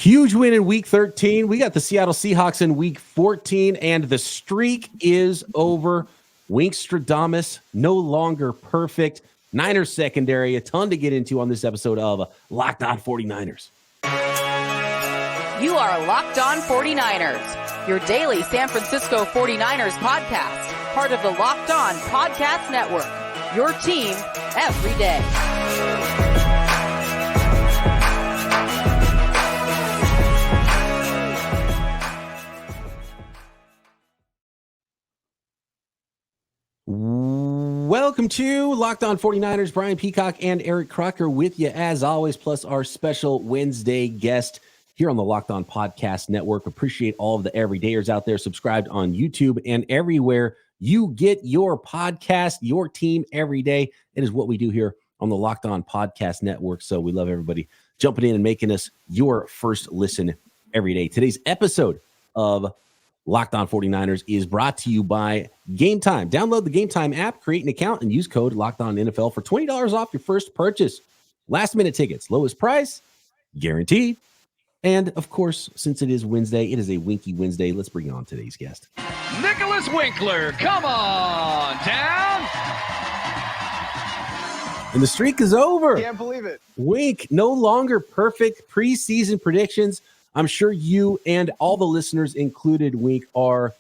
Huge win in week 13. We got the Seattle Seahawks in week 14, and the streak is over. Winkstradamus no longer perfect. Niners secondary, a ton to get into on this episode of Locked On 49ers. You are Locked On 49ers, your daily San Francisco 49ers podcast, part of the Locked On Podcast Network, your team every day. Welcome to Locked On 49ers. Brian Peacock and Eric Crocker with you as always, plus our special Wednesday guest here on the Locked On Podcast Network. Appreciate all of the everydayers out there subscribed on YouTube and everywhere you get your podcast, your team every day. It is what we do here on the Locked On Podcast Network. So we love everybody jumping in and making us your first listen every day. Today's episode of Locked On 49ers is brought to you by Gametime. Download the Gametime app, create an account, and use code LOCKEDONNFL for $20 off your first purchase. Last-minute tickets, lowest price, guaranteed. And, of course, since it is Wednesday, it is a Winky Wednesday. Let's bring on today's guest. Nicholas Winkler, come on down. And the streak is over. Can't believe it. Wink, no longer perfect. Preseason predictions. I'm sure you and all the listeners included, Wink, are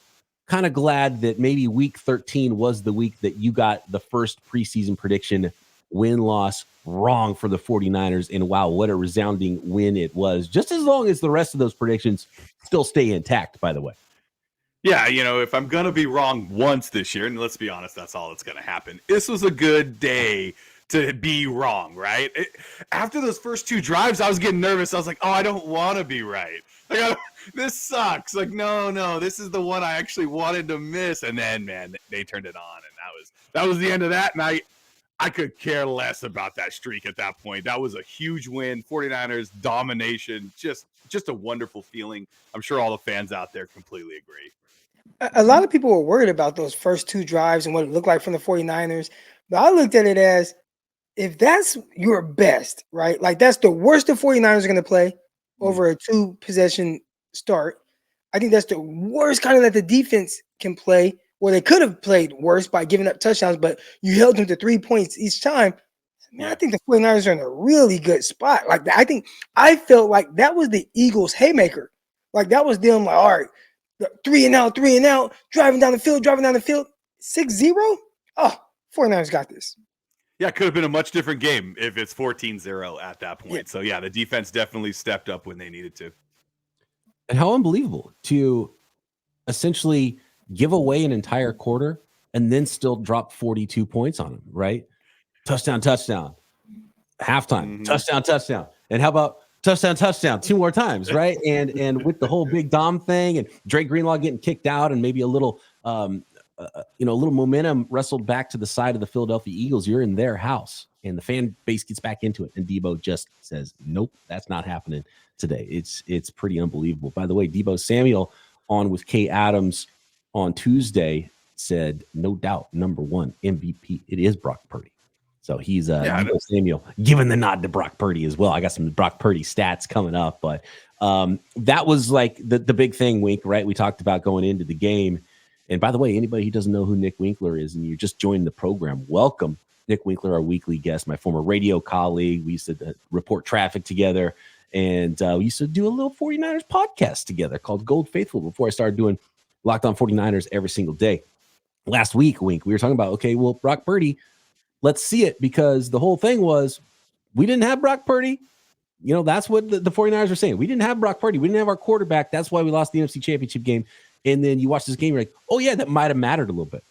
kind of glad that maybe week 13 was the week that you got the first preseason prediction win-loss wrong for the 49ers. And wow, what a resounding win it was. Just as long as the rest of those predictions still stay intact, by the way. Yeah, you know, if I'm going to be wrong once this year, and let's be honest, that's all that's going to happen. This was a good day to be wrong, right? After those first two drives, I was getting nervous. I was like, oh, I don't want to be right. Like, this sucks. Like, no, this is the one I actually wanted to miss. And then, man, they turned it on, and that was the end of that. And I could care less about that streak at that point. That was a huge win. 49ers domination, just a wonderful feeling. I'm sure all the fans out there completely agree. A lot of people were worried about those first two drives and what it looked like from the 49ers. But I looked at it as, if that's your best, right? Like, that's the worst the 49ers are going to play over a two-possession start. I think that's the worst kind of that the defense can play, where they could have played worse by giving up touchdowns, but you held them to 3 points each time. Man, I think the 49ers are in a really good spot. Like, I felt like that was the Eagles' haymaker. Like, that was them, like, all right, 3 and out, driving down the field, 6-0. Oh, 49ers got this. Yeah, it could have been a much different game if it's 14-0 at that point. Yeah. So, yeah, the defense definitely stepped up when they needed to. And how unbelievable to essentially give away an entire quarter and then still drop 42 points on them, right? Touchdown, halftime, touchdown. And how about touchdown 2 more times, right? And with the whole big Dom thing and Drake Greenlaw getting kicked out and maybe a little a little momentum wrestled back to the side of the Philadelphia Eagles, you're in their house and the fan base gets back into it. And Debo just says, nope, that's not happening today. It's pretty unbelievable. By the way, Debo Samuel on with Kay Adams on Tuesday said, no doubt, number one MVP. It is Brock Purdy. So he's Debo Samuel giving the nod to Brock Purdy as well. I got some Brock Purdy stats coming up, but that was like the big thing, Wink, right? We talked about going into the game. And by the way, anybody who doesn't know who Nick Winkler is and you just joined the program, welcome. Nick Winkler, our weekly guest, my former radio colleague. We used to report traffic together, and we used to do a little 49ers podcast together called Gold Faithful before I started doing Locked On 49ers every single day. Last week, Wink, we were talking about, okay, well, Brock Purdy, let's see it, because the whole thing was we didn't have Brock Purdy. You know, that's what the 49ers were saying. We didn't have Brock Purdy. We didn't have our quarterback. That's why we lost the NFC Championship game. And then you watch this game, you're like, oh, yeah, that might have mattered a little bit.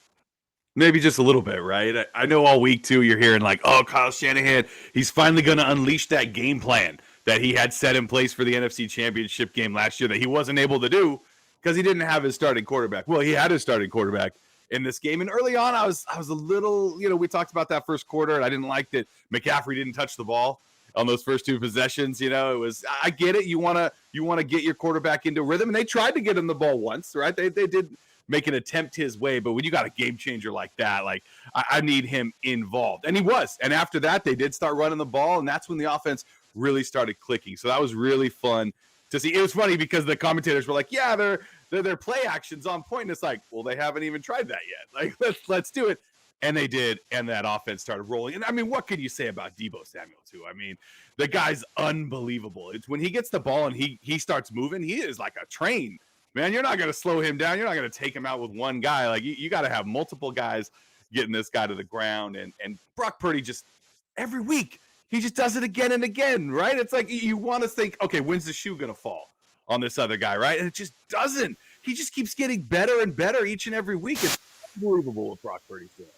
Maybe just a little bit, right? I know all week, too, you're hearing like, oh, Kyle Shanahan, he's finally going to unleash that game plan that he had set in place for the NFC Championship game last year that he wasn't able to do because he didn't have his starting quarterback. Well, he had his starting quarterback in this game. And early on, I was a little, we talked about that first quarter, and I didn't like that McCaffrey didn't touch the ball on those first two possessions. It was, I get it. You want to get your quarterback into rhythm, and they tried to get him the ball once, right? They did make an attempt his way, but when you got a game changer like that, like I need him involved. And he was. And after that, they did start running the ball, and that's when the offense really started clicking. So that was really fun to see. It was funny because the commentators were like, yeah, their play action's on point. And it's like, well, they haven't even tried that yet. Like, let's do it. And they did, and that offense started rolling. And I mean, what can you say about Deebo Samuel too? I mean, the guy's unbelievable. It's when he gets the ball and he starts moving, he is like a train. Man, you're not going to slow him down. You're not going to take him out with one guy. Like, you got to have multiple guys getting this guy to the ground. And Brock Purdy just, every week, he just does it again and again, right? It's like you want to think, okay, when's the shoe going to fall on this other guy, right? And it just doesn't. He just keeps getting better and better each and every week. It's unbelievable what Brock Purdy's doing.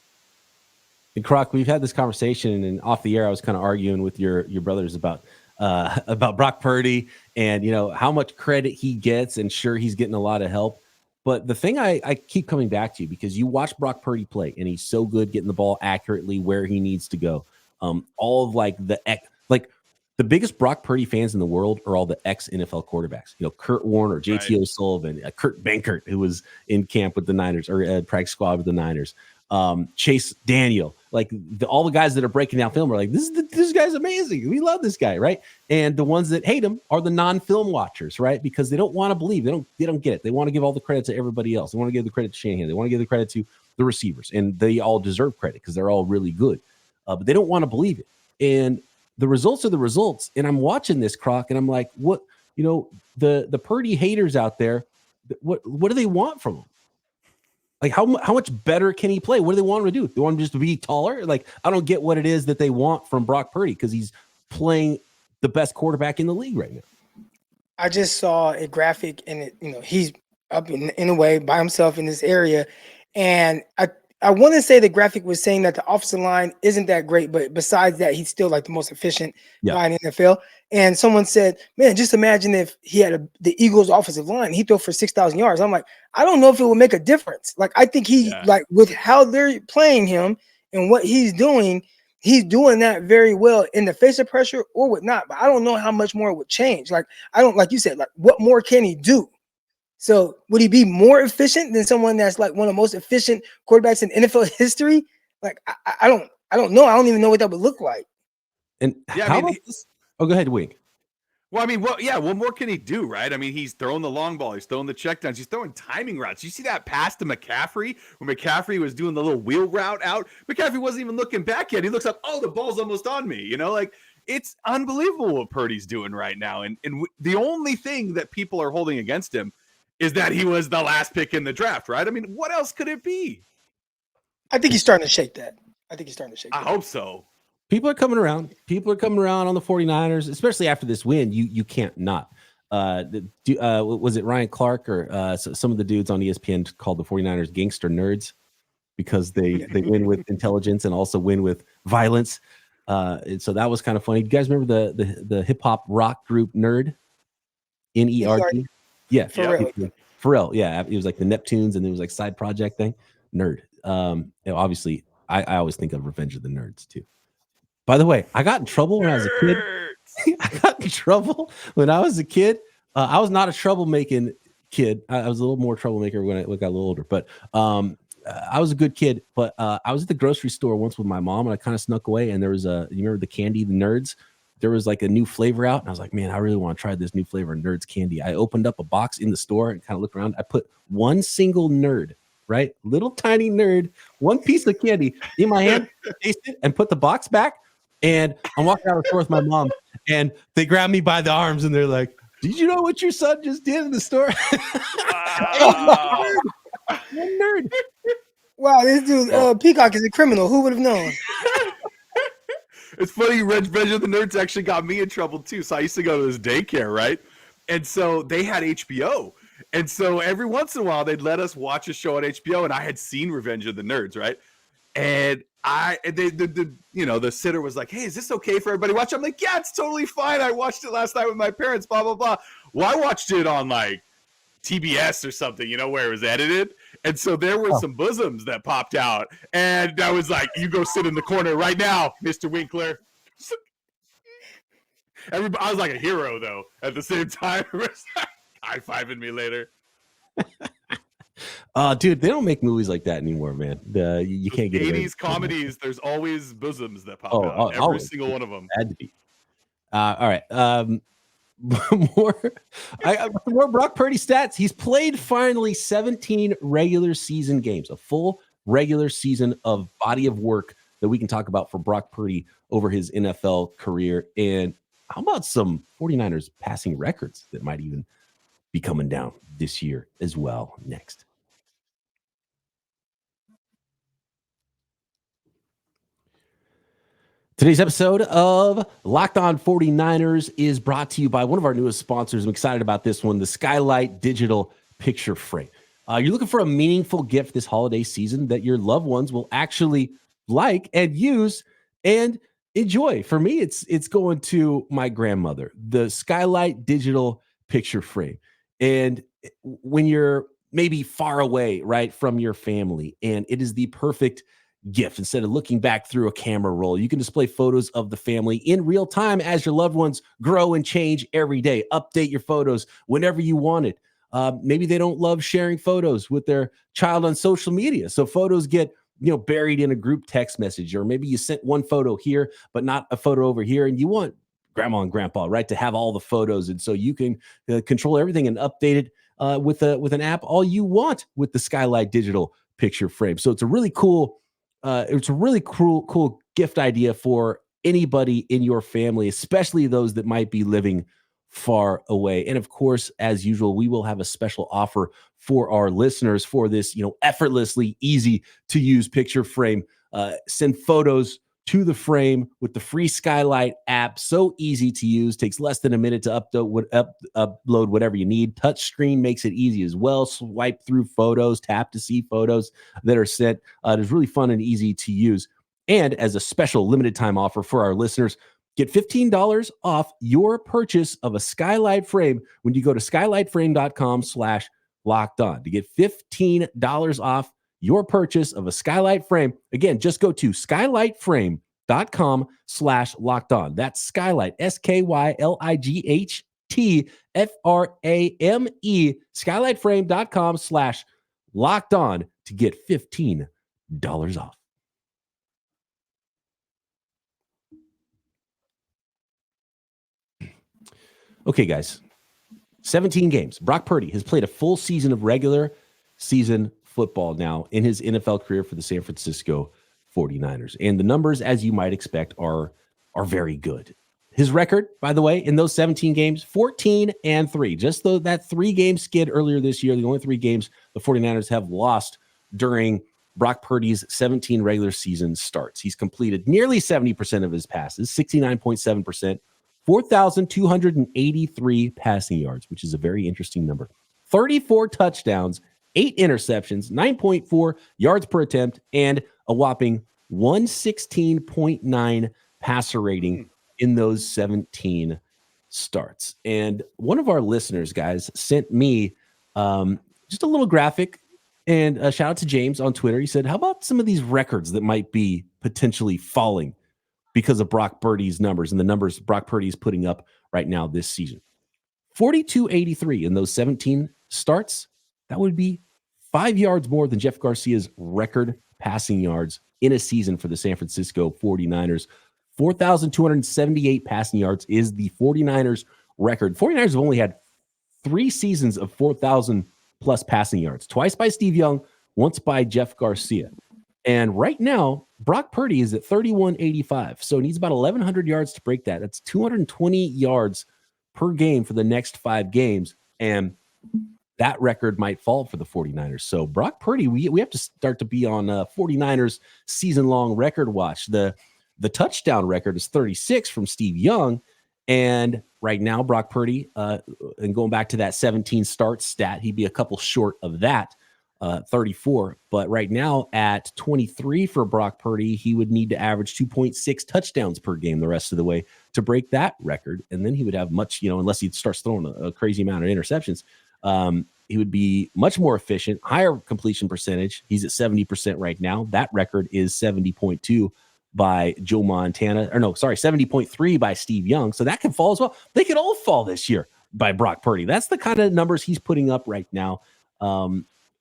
And Croc, we've had this conversation, and off the air, I was kind of arguing with your brothers about Brock Purdy and, you know, how much credit he gets, and sure, he's getting a lot of help. But the thing I keep coming back to, because you watch Brock Purdy play, and he's so good getting the ball accurately where he needs to go. All of the biggest Brock Purdy fans in the world are all the ex-NFL quarterbacks. You know, Kurt Warner, JT O'Sullivan, Kurt Benkert, who was in camp with the Niners or practice squad with the Niners. Chase Daniel, all the guys that are breaking down film are like, this guy's amazing. We love this guy, right? And the ones that hate him are the non-film watchers, right? Because they don't want to believe. They don't get it. They want to give all the credit to everybody else. They want to give the credit to Shanahan. They want to give the credit to the receivers, and they all deserve credit because they're all really good. But they don't want to believe it. And the results are the results. And I'm watching this, Croc, and I'm like, what? You know, the Purdy haters out there, what do they want from him? Like, how much better can he play? What do they want him to do? They want him just to be taller? Like, I don't get what it is that they want from Brock Purdy, because he's playing the best quarterback in the league right now. I just saw a graphic, and he's up in a way by himself in this area. And I want to say the graphic was saying that the offensive line isn't that great, but besides that, he's still like the most efficient guy in the NFL. And someone said, man, just imagine if he had the Eagles offensive line, he threw for 6,000 yards. I'm like, I don't know if it would make a difference. Like, I think like with how they're playing him and what he's doing that very well in the face of pressure or whatnot. But I don't know how much more it would change. Like, I don't, like you said, like, what more can he do? So would he be more efficient than someone that's like one of the most efficient quarterbacks in NFL history? Like, I don't know. I don't even know what that would look like. And go ahead, Wink. Well, I mean, what more can he do, right? I mean, he's throwing the long ball. He's throwing the checkdowns. He's throwing timing routes. You see that pass to McCaffrey when McCaffrey was doing the little wheel route out? McCaffrey wasn't even looking back yet. He looks up, oh, the ball's almost on me. You know, like, it's unbelievable what Purdy's doing right now. And the only thing that people are holding against him is that he was the last pick in the draft, right? I mean, what else could it be? I think he's starting to shake that. I hope so. People are coming around. On the 49ers, especially after this win. You can't not. Was it Ryan Clark or some of the dudes on ESPN called the 49ers gangster nerds because they win with intelligence and also win with violence. And so that was kind of funny. Do you guys remember the hip hop rock group Nerd? Nerd? Yeah, Pharrell. Yeah, it was like the Neptunes, and it was like side project thing. Nerd. Obviously, I always think of Revenge of the Nerds too. By the way, I got in trouble when I was a kid. I was not a troublemaking kid. I was a little more troublemaker when I got a little older. But I was a good kid. But I was at the grocery store once with my mom, and I kind of snuck away. And there was you remember the candy, the Nerds? There was like a new flavor out, and I was like, man, I really want to try this new flavor of Nerds candy. I opened up a box in the store and kind of looked around. I put one single Nerd, right? Little tiny Nerd, one piece of candy in my hand, tasted it, and put the box back. And I'm walking out of the store with my mom, and they grab me by the arms, and they're like, did you know what your son just did in the store? Wow. One Nerd. Wow, this dude, Peacock is a criminal. Who would have known? It's funny, Revenge of the Nerds actually got me in trouble too. So I used to go to this daycare, right? And so they had HBO. And so every once in a while, they'd let us watch a show on HBO. And I had seen Revenge of the Nerds, right? And the sitter was like, hey, is this okay for everybody to watch? I'm like, yeah, it's totally fine. I watched it last night with my parents, blah, blah, blah. Well, I watched it on like TBS or something, where it was edited. And so there were some bosoms that popped out. And I was like, you go sit in the corner right now, Mr. Winkler. I was like a hero, though, at the same time. High-fiving me later. Dude, they don't make movies like that anymore, man. You can't get 80s comedies, there's always bosoms that pop out. Every single one of them. Had to be. All right. more Brock Purdy stats. He's played finally 17 regular season games, a full regular season of body of work that we can talk about for Brock Purdy over his NFL career. And how about some 49ers passing records that might even be coming down this year as well next? Today's episode of Locked On 49ers is brought to you by one of our newest sponsors. I'm excited about this one, the Skylight Digital Picture Frame. You're looking for a meaningful gift this holiday season that your loved ones will actually like and use and enjoy. For me, it's going to my grandmother, the Skylight Digital Picture Frame. And when you're maybe far away, right, from your family, and it is the perfect gift. Instead of looking back through a camera roll, you can display photos of the family in real time as your loved ones grow and change every day. Update your photos whenever you want it. Maybe they don't love sharing photos with their child on social media, so photos get buried in a group text message, or maybe you sent one photo here but not a photo over here, and you want grandma and grandpa, right, to have all the photos, and so you can control everything and update it with an app all you want with the Skylight Digital Picture Frame. So it's a really cool gift idea for anybody in your family, especially those that might be living far away. And of course, as usual, we will have a special offer for our listeners for this, effortlessly easy to use picture frame. Send photos to the frame with the free Skylight app. So easy to use, takes less than a minute to upload whatever you need. Touch screen makes it easy as well. Swipe through photos, tap to see photos that are sent. It is really fun and easy to use. And as a special limited time offer for our listeners, get $15 off your purchase of a Skylight frame when you go to skylightframe.com/lockedon to get $15 off your purchase of a Skylight frame. Again, just go to skylightframe.com/lockedon. That's Skylight, SKYLIGHTFRAME, skylightframe.com/lockedon to get $15 off. Okay, guys, 17 games. Brock Purdy has played a full season of regular season football now in his NFL career for the San Francisco 49ers. And the numbers, as you might expect, are very good. His record, by the way, in those 17 games, 14-3. Just though that 3-game skid earlier this year, the only 3 games the 49ers have lost during Brock Purdy's 17 regular season starts. He's completed nearly 70% of his passes, 69.7%, 4,283 passing yards, which is a very interesting number. 34 touchdowns, 8 interceptions, 9.4 yards per attempt, and a whopping 116.9 passer rating in those 17 starts. And one of our listeners, guys, sent me just a little graphic, and a shout out to James on Twitter. He said, how about some of these records that might be potentially falling because of Brock Purdy's numbers and the numbers Brock Purdy is putting up right now this season? 42-83 in those 17 starts. That would be 5 yards more than Jeff Garcia's record passing yards in a season for the San Francisco 49ers. 4,278 passing yards is the 49ers record. 49ers have only had 3 seasons of 4,000 plus passing yards, twice by Steve Young, once by Jeff Garcia. And right now, Brock Purdy is at 3,185. So he needs about 1,100 yards to break that. That's 220 yards per game for the next 5 games. And that record might fall for the 49ers. So Brock Purdy, we have to start to be on 49ers season-long record watch. The touchdown record is 36 from Steve Young. And right now, Brock Purdy, and going back to that 17 start stat, he'd be a couple short of that, 34. But right now at 23 for Brock Purdy, he would need to average 2.6 touchdowns per game the rest of the way to break that record. And then he would have much, unless he starts throwing a crazy amount of interceptions, he would be much more efficient, higher completion percentage. He's at 70% right now. That record is 70.2 by Joe Montana, 70.3 by Steve Young. So that can fall as well. They could all fall this year by Brock Purdy. That's the kind of numbers he's putting up right now.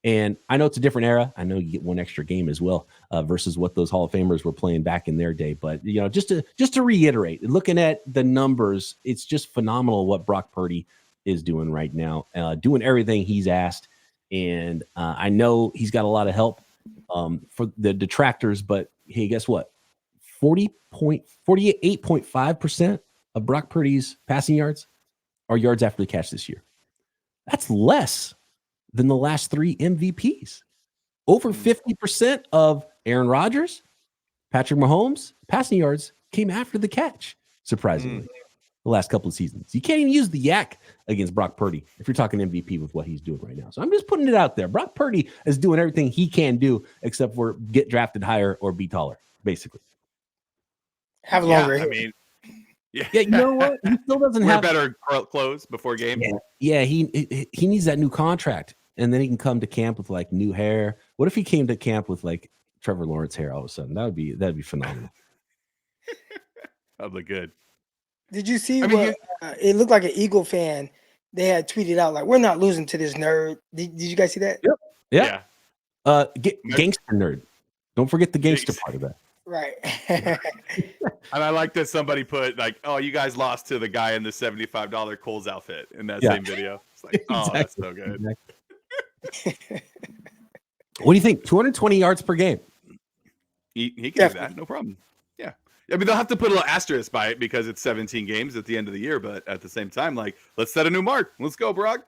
And I know it's a different era. I know you get one extra game as well versus what those Hall of Famers were playing back in their day. But, just to reiterate, looking at the numbers, it's just phenomenal what Brock Purdy is doing right now, doing everything he's asked. And I know he's got a lot of help for the detractors, but hey, guess what? 48.5% of Brock Purdy's passing yards are yards after the catch this year. That's less than the last 3 MVPs. Over 50% of Aaron Rodgers, Patrick Mahomes, passing yards came after the catch, surprisingly, the last couple of seasons. You can't even use the yak against Brock Purdy if you're talking MVP with what he's doing right now. So I'm just putting it out there. Brock Purdy is doing everything he can do except for get drafted higher or be taller, basically. Have longer hair. I mean, yeah, you know what? He still doesn't wear have better clothes before games. Yeah, he needs that new contract, and then he can come to camp with like new hair. What if he came to camp with like Trevor Lawrence hair all of a sudden? That'd be phenomenal. That'd look good. Did you see what it looked like? An Eagle fan, they had tweeted out like, "We're not losing to this nerd." Did you guys see that? Yep. Yeah. Gangster nerd. Don't forget the gangster part of that. Right. And I like that somebody put like, "Oh, you guys lost to the guy in the $75 Kohl's outfit" in that same video. It's like, oh, that's so good. Exactly. What do you think? 220 yards per game. He can do that, no problem. Yeah. I mean, they'll have to put a little asterisk by it because it's 17 games at the end of the year, but at the same time, like, let's set a new mark. Let's go, Brock.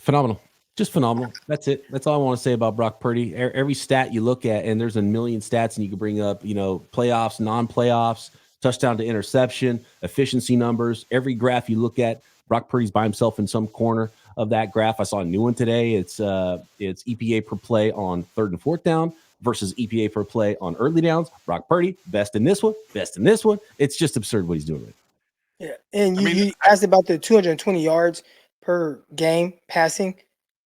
Phenomenal. Just phenomenal. That's it. That's all I want to say about Brock Purdy. Every stat you look at, and there's a million stats, and you can bring up, playoffs, non-playoffs, touchdown to interception, efficiency numbers. Every graph you look at, Brock Purdy's by himself in some corner of that graph. I saw a new one today. It's EPA per play on 3rd and 4th down versus EPA per play on early downs. Brock Purdy, best in this one, best in this one. It's just absurd what he's doing right now. Yeah, and you asked about the 220 yards per game passing.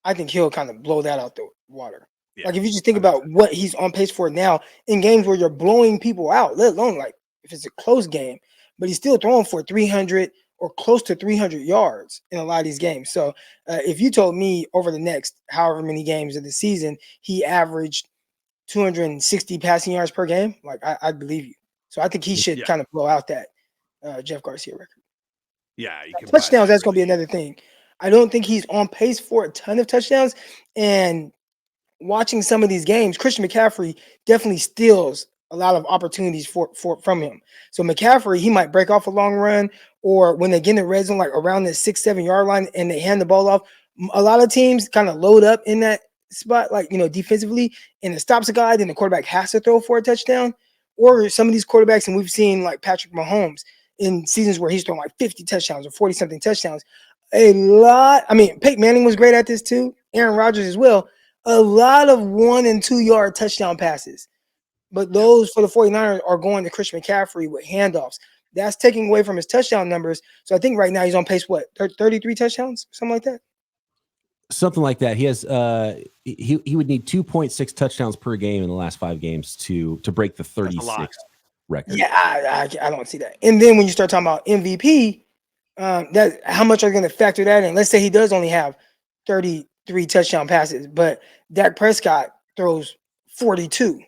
I think he'll kind of blow that out the water. Yeah, like if you just think about what he's on pace for now in games where you're blowing people out, let alone like if it's a close game, but he's still throwing for 300 or close to 300 yards in a lot of these games. So if you told me over the next however many games of the season, he averaged 260 passing yards per game, like I'd believe you. So I think he should kind of blow out that Jeff Garcia record. Yeah. Touchdowns, that's going to be another thing. I don't think he's on pace for a ton of touchdowns. And watching some of these games, Christian McCaffrey definitely steals a lot of opportunities from him. So McCaffrey, he might break off a long run, or when they get in the red zone, like around the 6-7 yard line, and they hand the ball off. A lot of teams kind of load up in that spot, like defensively, and it stops a guy. Then the quarterback has to throw for a touchdown. Or some of these quarterbacks, and we've seen like Patrick Mahomes in seasons where he's thrown like 50 touchdowns or 40 something touchdowns. A lot. I mean, Peyton Manning was great at this too. Aaron Rodgers as well. A lot of 1 and 2 yard touchdown passes. But those for the 49ers are going to Christian McCaffrey with handoffs. That's taking away from his touchdown numbers. So I think right now he's on pace, 33 touchdowns? Something like that? Something like that. He has he would need 2.6 touchdowns per game in the last 5 games to break the 36 record. Yeah, I don't see that. And then when you start talking about MVP, that how much are you going to factor that in? Let's say he does only have 33 touchdown passes, but Dak Prescott throws 42.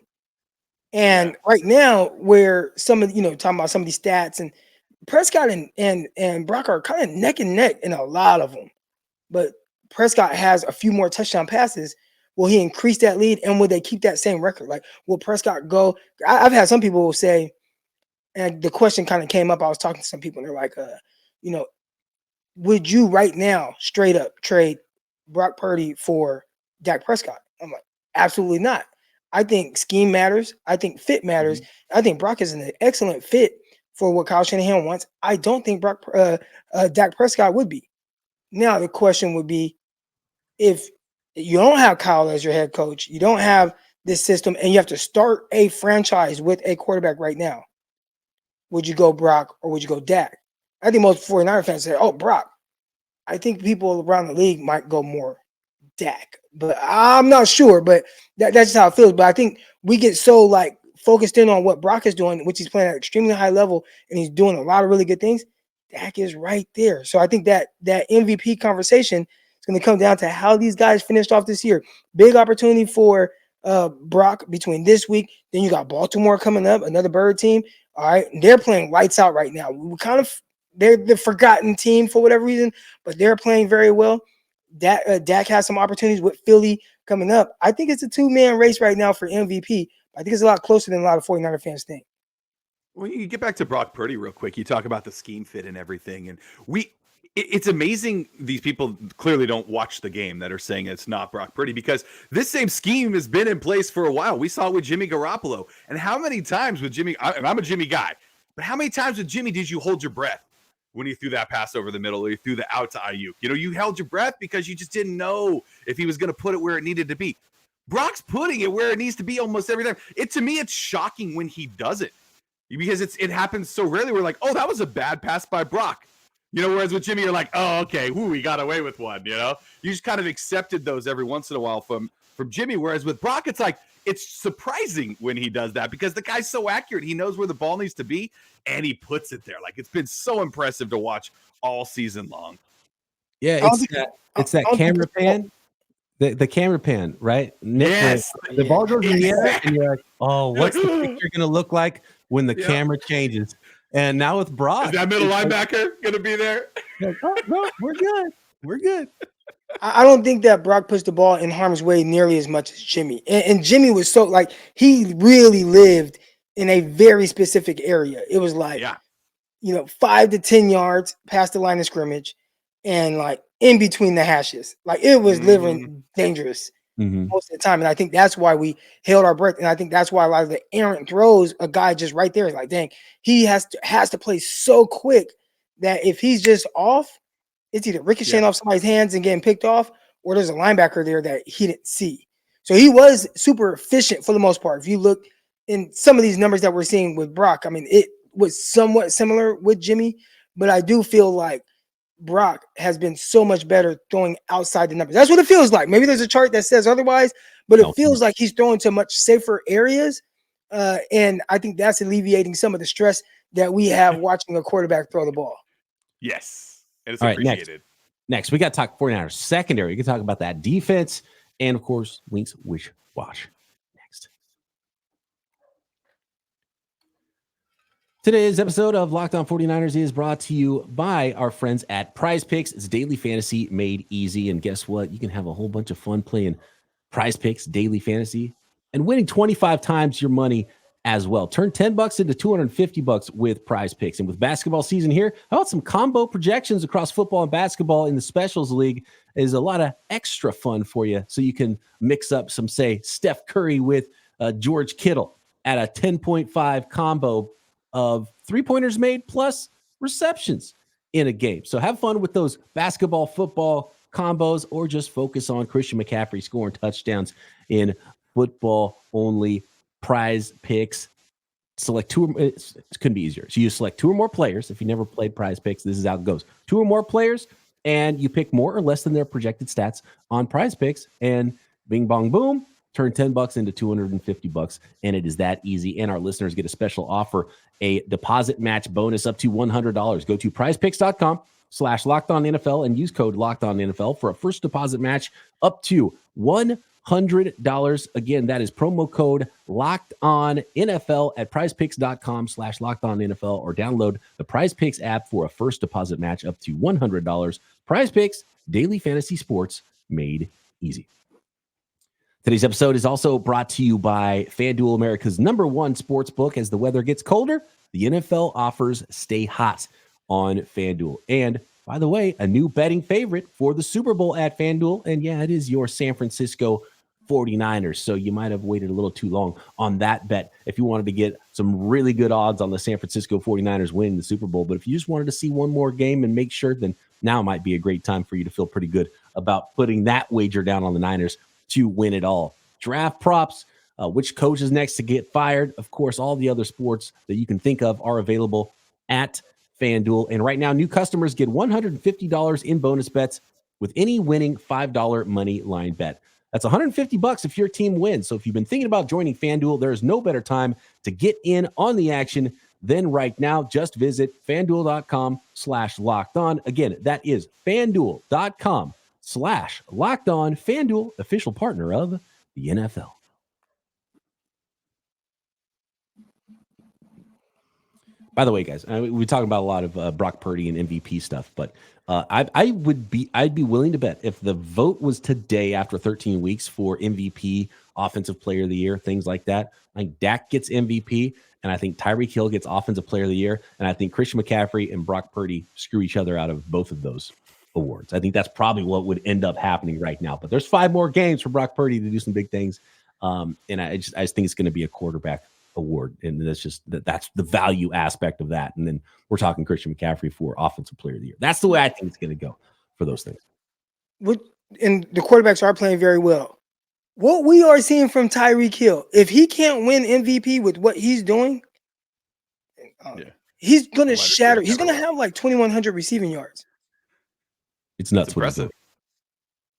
And right now, where some of talking about some of these stats, and Prescott and Brock are kind of neck and neck in a lot of them, but Prescott has a few more touchdown passes. Will he increase that lead, and will they keep that same record? Like, will Prescott go? I've had some people say, and the question kind of came up. I was talking to some people, and they're like, would you right now straight up trade Brock Purdy for Dak Prescott? I'm like, absolutely not. I think scheme matters. I think fit matters. I think Brock is an excellent fit for what Kyle Shanahan wants. I don't think Dak Prescott would be. Now the question would be, if you don't have Kyle as your head coach, you don't have this system, and you have to start a franchise with a quarterback right now, would you go Brock or would you go Dak? I think most 49er fans say, oh, Brock. I think people around the league might go more Dak, but I'm not sure. But that's just how it feels. But I think we get so like focused in on what Brock is doing, which he's playing at an extremely high level, and he's doing a lot of really good things. Dak is right there. So I think that MVP conversation It's going to come down to how these guys finished off this year. Big opportunity for Brock between this week. Then you got Baltimore coming up, another Bird team. All right, they're playing lights out right now. They're the forgotten team for whatever reason, but they're playing very well. Dak has some opportunities with Philly coming up. I think it's a two-man race right now for MVP. I think it's a lot closer than a lot of 49er fans think. Well, you get back to Brock Purdy real quick. You talk about the scheme fit and everything, and it's amazing these people clearly don't watch the game that are saying it's not Brock Purdy, because this same scheme has been in place for a while. We saw it with Jimmy Garoppolo. And how many times with Jimmy, and I'm a Jimmy guy, but how many times with Jimmy did you hold your breath when he threw that pass over the middle or he threw the out to Ayuk? You know, you held your breath because you just didn't know if he was going to put it where it needed to be. Brock's putting it where it needs to be almost every time. To me, it's shocking when he does it, because it happens so rarely. We're like, oh, that was a bad pass by Brock. You know, whereas with Jimmy, you're like, oh, okay, he got away with one, you know? You just kind of accepted those every once in a while from Jimmy, whereas with Brock, it's like, it's surprising when he does that because the guy's so accurate. He knows where the ball needs to be, and he puts it there. Like, it's been so impressive to watch all season long. Yeah, it's that camera pan. The camera pan, right? Nick, yes. The ball goes in the air, and you're like, oh, what's the picture going to look like when the camera changes? And now with Brock, is that middle linebacker going to be there? Like, oh, no, we're good. We're good. I don't think that Brock puts the ball in harm's way nearly as much as Jimmy. And Jimmy was so, like, he really lived in a very specific area. It was like, 5 to 10 yards past the line of scrimmage and, like, in between the hashes. Like, it was living dangerous most of the time. And I think that's why we held our breath. And I think that's why a lot of the errant throws, a guy just right there is like, dang, he has to play so quick that if he's just off, it's either ricocheting off somebody's hands and getting picked off, or there's a linebacker there that he didn't see. So he was super efficient for the most part. If you look in some of these numbers that we're seeing with Brock, I mean, it was somewhat similar with Jimmy, but I do feel like Brock has been so much better throwing outside the numbers. That's what it feels like. Maybe there's a chart that says otherwise, but it feels like he's throwing to much safer areas. And I think that's alleviating some of the stress that we have watching a quarterback throw the ball. Yes. And it's all right, appreciated. Next, we got to talk 49ers secondary. We can talk about that defense and, of course, Wink's Wish Wash. Next. Today's episode of Locked On 49ers is brought to you by our friends at PrizePicks. It's daily fantasy made easy. And guess what? You can have a whole bunch of fun playing PrizePicks daily fantasy and winning 25 times your money as well. Turn $10 into $250 with PrizePicks. And with basketball season here, how about some combo projections across football and basketball in the Specials League? Is a lot of extra fun for you. So you can mix up some, say, Steph Curry with George Kittle at a 10.5 combo of 3-pointers made plus receptions in a game. So have fun with those basketball, football combos, or just focus on Christian McCaffrey scoring touchdowns in football-only PrizePicks. Select two. It couldn't be easier. So you select 2 or more players. If you never played PrizePicks, this is how it goes. 2 or more players, and you pick more or less than their projected stats on PrizePicks, and bing, bong, boom, turn $10 into $250, and it is that easy. And our listeners get a special offer, a deposit match bonus up to $100. Go to prizepicks.com/LockedOnNFL and use code LockedOnNFL for a first deposit match up to $100. Again, that is promo code LockedOnNFL at prizepicks.com/LockedOnNFL, or download the PrizePicks app for a first deposit match up to $100. PrizePicks, daily fantasy sports made easy. Today's episode is also brought to you by FanDuel, America's #1 sportsbook. As the weather gets colder, the NFL offers stay hot on FanDuel. And by the way, a new betting favorite for the Super Bowl at FanDuel. And yeah, it is your San Francisco 49ers. So you might have waited a little too long on that bet if you wanted to get some really good odds on the San Francisco 49ers winning the Super Bowl. But if you just wanted to see one more game and make sure, then now might be a great time for you to feel pretty good about putting that wager down on the Niners to win it all. Draft props, which coach is next to get fired. Of course, all the other sports that you can think of are available at FanDuel. And right now, new customers get $150 in bonus bets with any winning $5 money line bet. That's $150 if your team wins. So if you've been thinking about joining FanDuel, there is no better time to get in on the action than right now. Just visit FanDuel.com/LockedOn. Again, that is FanDuel.com/LockedOn. FanDuel, FanDuel, official partner of the NFL. By the way, guys, we talk about a lot of Brock Purdy and MVP stuff, but I'd be willing to bet if the vote was today after 13 weeks for MVP, Offensive Player of the Year, things like that, I think Dak gets MVP, and I think Tyreek Hill gets Offensive Player of the Year, and I think Christian McCaffrey and Brock Purdy screw each other out of both of those awards. I think that's probably what would end up happening right now. But there's 5 more games for Brock Purdy to do some big things, and I just think it's going to be a quarterback award, and that's the value aspect of that. And then we're talking Christian McCaffrey for Offensive Player of the Year. That's the way I think it's going to go for those things. And the quarterbacks are playing very well. What we are seeing from Tyreek Hill, if he can't win MVP with what he's doing, he's going to shatter. He's going to have like 2,100 receiving yards. It's nuts. Impressive.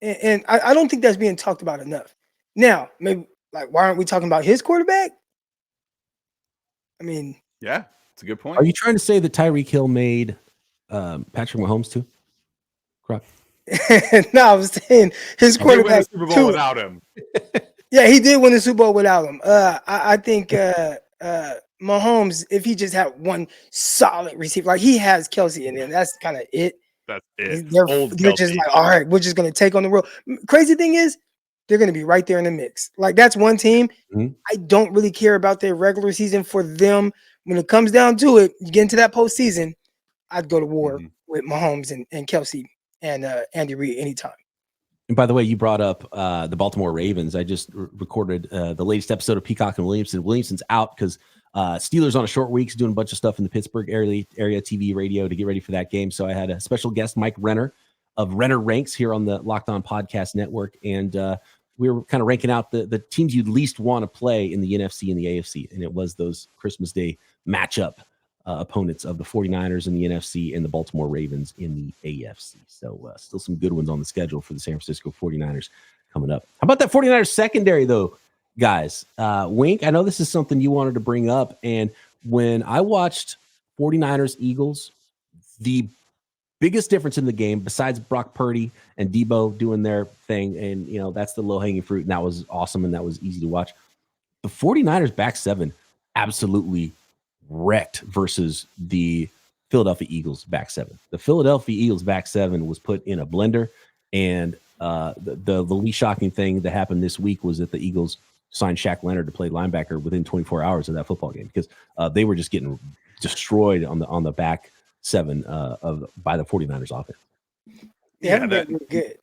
And I don't think that's being talked about enough. Now, maybe like, why aren't we talking about his quarterback? I mean, yeah, it's a good point. Are you trying to say that Tyreek Hill made Patrick Mahomes too? Correct. No, I was saying his quarterback Super Bowl without him. Yeah, he did win the Super Bowl without him. I think Mahomes, if he just had one solid receiver, like he has Kelsey in there, that's kind of it. That's it. They're just like, all right, we're just going to take on the road. Crazy thing is, they're going to be right there in the mix. Like, that's one team. Mm-hmm. I don't really care about their regular season for them. When it comes down to it, you get into that postseason, I'd go to war with Mahomes and Kelsey and Andy Reid anytime. And by the way, you brought up the Baltimore Ravens. I just recorded the latest episode of Peacock and Williamson. Williamson's out because Steelers on a short week, doing a bunch of stuff in the Pittsburgh area TV radio to get ready for that game. So I had a special guest, Mike Renner of Renner Ranks, here on the Locked On Podcast Network. And we were kind of ranking out the teams you'd least want to play in the NFC and the AFC. And it was those Christmas Day matchup opponents of the 49ers in the NFC and the Baltimore Ravens in the AFC. So still some good ones on the schedule for the San Francisco 49ers coming up. How about that 49ers secondary, though, guys? Wink, I know this is something you wanted to bring up. And when I watched 49ers Eagles, the biggest difference in the game, besides Brock Purdy and Debo doing their thing, and that's the low-hanging fruit, and that was awesome and that was easy to watch. The 49ers back seven absolutely wrecked versus the Philadelphia Eagles back seven. The Philadelphia Eagles back seven was put in a blender, and the least shocking thing that happened this week was that the Eagles signed Shaq Leonard to play linebacker within 24 hours of that football game, because they were just getting destroyed on the back seven by the 49ers offense. They haven't been really good.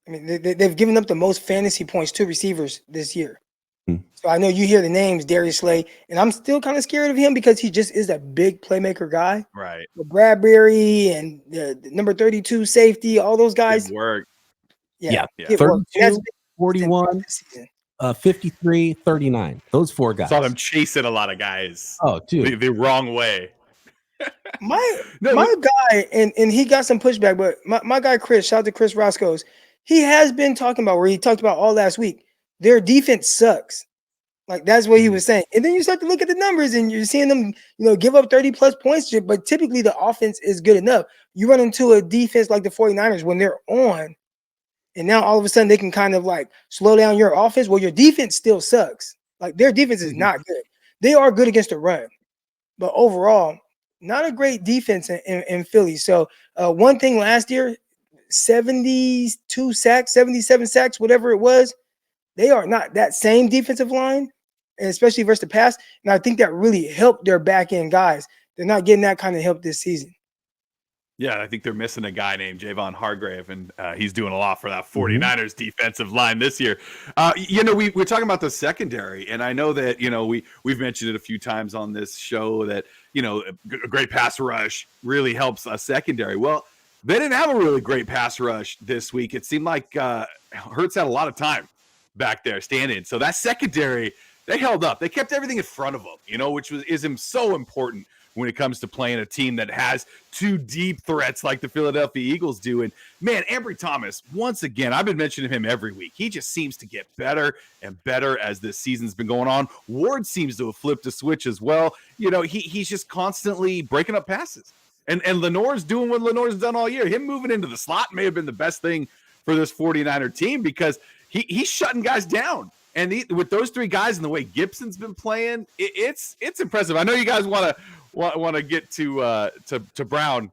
I mean, they've given up the most fantasy points to receivers this year. So I know you hear the names Darius Slay, and I'm still kind of scared of him because he just is a big playmaker guy. Right. With Bradbury and the number 32 safety, all those guys. Good work. Yeah. 32, 41, 53, 39. Those four guys. Saw them chasing a lot of guys. Oh, dude. The wrong way. My guy, and he got some pushback, but my guy Chris, shout out to Chris Roscoe's, he has been talking about, where he talked about all last week, their defense sucks. Like, that's what he was saying. And then you start to look at the numbers and you're seeing them, give up 30 plus points, but typically the offense is good enough. You run into a defense like the 49ers when they're on, and now all of a sudden they can kind of like slow down your offense. Well, your defense still sucks. Like, their defense is not good. They are good against the run, but overall, not a great defense in Philly. So one thing last year, 72 sacks, 77 sacks, whatever it was, they are not that same defensive line, and especially versus the pass. And I think that really helped their back end guys. They're not getting that kind of help this season. Yeah, I think they're missing a guy named Javon Hargrave, and he's doing a lot for that 49ers defensive line this year. We're talking about the secondary, and I know that, we've mentioned it a few times on this show that, a great pass rush really helps a secondary. Well, they didn't have a really great pass rush this week. It seemed like Hurts had a lot of time back there standing. So that secondary, they held up. They kept everything in front of them, which is so important when it comes to playing a team that has two deep threats like the Philadelphia Eagles do. And man, Ambry Thomas, once again, I've been mentioning him every week. He just seems to get better and better as this season's been going on. Ward seems to have flipped a switch as well. He's just constantly breaking up passes. And Lenoir's doing what Lenoir's done all year. Him moving into the slot may have been the best thing for this 49er team because he's shutting guys down. And with those three guys and the way Gibson's been playing, it's impressive. I know you guys want to get to Brown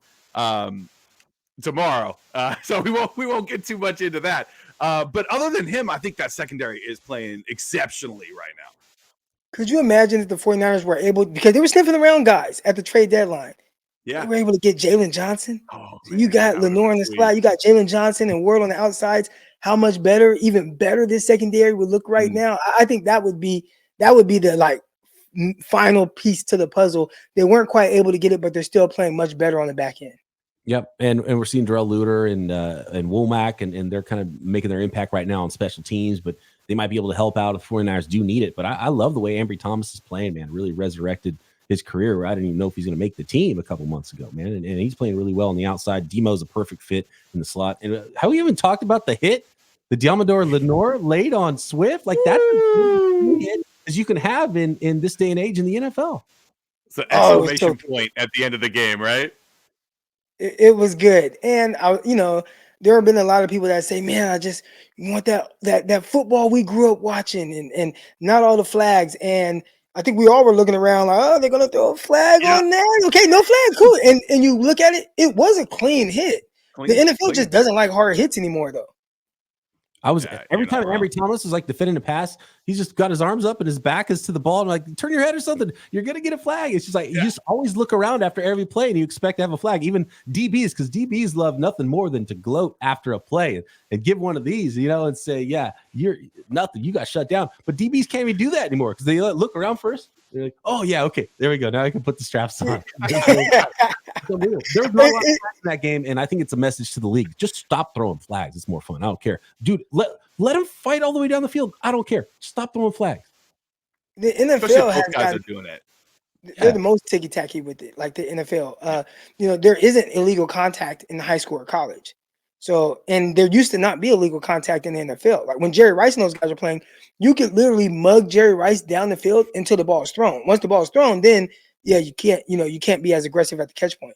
tomorrow, so we won't get too much into that. But other than him, I think that secondary is playing exceptionally right now. Could you imagine if the 49ers were able, because they were sniffing around guys at the trade deadline. Yeah. They were able to get Jalen Johnson. Oh, So you got Lenoir in the slot. You got Jalen Johnson and Ward on the outsides. How much better, even better this secondary would look right now. I think that would be the like final piece to the puzzle. They weren't quite able to get it, but they're still playing much better on the back end. Yep, and we're seeing Darrell Luter and Womack, and they're kind of making their impact right now on special teams, but they might be able to help out if the 49ers do need it. But I love the way Ambry Thomas is playing, man. Really resurrected his career. I didn't even know if he's going to make the team a couple months ago, man. And he's playing really well on the outside. Demo's a perfect fit in the slot. And how we even talked about the hit, the Deommodore Lenoir laid on Swift, like that's as you can have in this day and age in the NFL. It's an exclamation point at the end of the game, right? It was good. And there have been a lot of people that say, man, I just want that football we grew up watching and not all the flags. And I think we all were looking around like, oh, they're going to throw a flag on there. Okay, no flag, cool. And you look at it, it was a clean hit. The NFL just doesn't like hard hits anymore, though. Every time Ambry Thomas is like defending a pass, he's just got his arms up and his back is to the ball. I'm like, turn your head or something. You're going to get a flag. It's just like, you just always look around after every play and you expect to have a flag. Even DBs, because DBs love nothing more than to gloat after a play and give one of these, and say, yeah, you're nothing. You got shut down. But DBs can't even do that anymore because they look around first. They're like, oh, yeah, okay, there we go. Now I can put the straps on. There's no lot of flags in that game, and I think it's a message to the league. Just stop throwing flags. It's more fun. I don't care. Dude, let them fight all the way down the field. I don't care. Stop throwing flags. The NFL has guys are doing it. They're the most ticky-tacky with it, like the NFL. There isn't illegal contact in high school or college. So, and there used to not be illegal contact in the NFL. Like when Jerry Rice and those guys are playing, you could literally mug Jerry Rice down the field until the ball is thrown. Once the ball is thrown, then you can't be as aggressive at the catch point.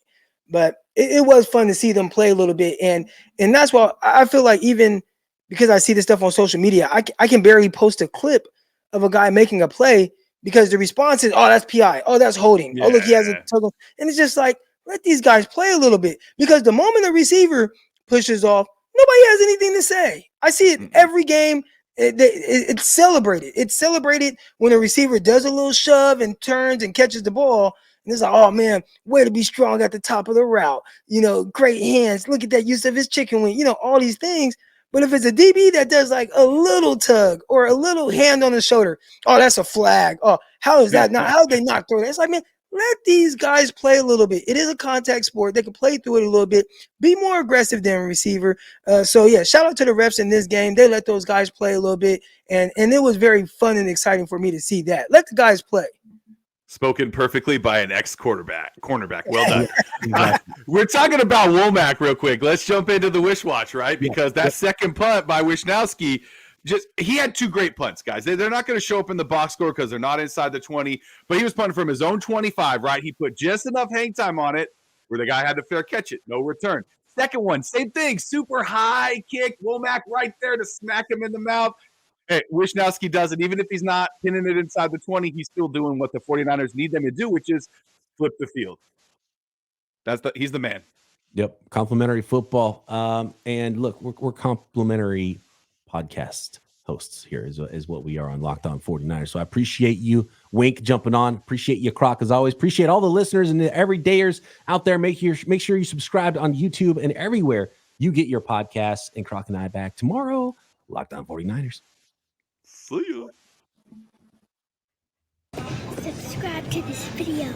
But it was fun to see them play a little bit, and that's why I feel like even because I see this stuff on social media, I can barely post a clip of a guy making a play because the response is, oh, that's PI, oh, that's holding, oh, look, he has a tuggle, and it's just like, let these guys play a little bit, because the moment the receiver pushes off, nobody has anything to say. I see it every game. It's celebrated. It's celebrated when a receiver does a little shove and turns and catches the ball. And it's like, oh, man, way to be strong at the top of the route. Great hands. Look at that use of his chicken wing. All these things. But if it's a DB that does like a little tug or a little hand on the shoulder, oh, that's a flag. Oh, how is that not? How did they not throw that? It's like, man, let these guys play a little bit. It is a contact sport. They can play through it a little bit. Be more aggressive than a receiver. Shout out to the refs in this game. They let those guys play a little bit, and it was very fun and exciting for me to see that. Let the guys play. Spoken perfectly by an ex-cornerback. Well done. We're talking about Womack real quick. Let's jump into the Wish Watch, right? Because that second punt by Wisnowski, he had two great punts, guys. They're not going to show up in the box score because they're not inside the 20, but he was punting from his own 25, right? He put just enough hang time on it where the guy had to fair catch it. No return. Second one, same thing. Super high kick. Womack right there to smack him in the mouth. Hey, Wishnowski does it. Even if he's not pinning it inside the 20, he's still doing what the 49ers need them to do, which is flip the field. He's the man. Yep. Complimentary football. And look, we're complimentary podcast hosts here is what we are on Locked On 49ers. So I appreciate you, Wink, jumping on. Appreciate you, Croc, as always. Appreciate all the listeners and the everydayers out there. Make sure you subscribe on YouTube and everywhere you get your podcasts. And Croc and I back tomorrow. Locked On 49ers. See you. Subscribe to this video.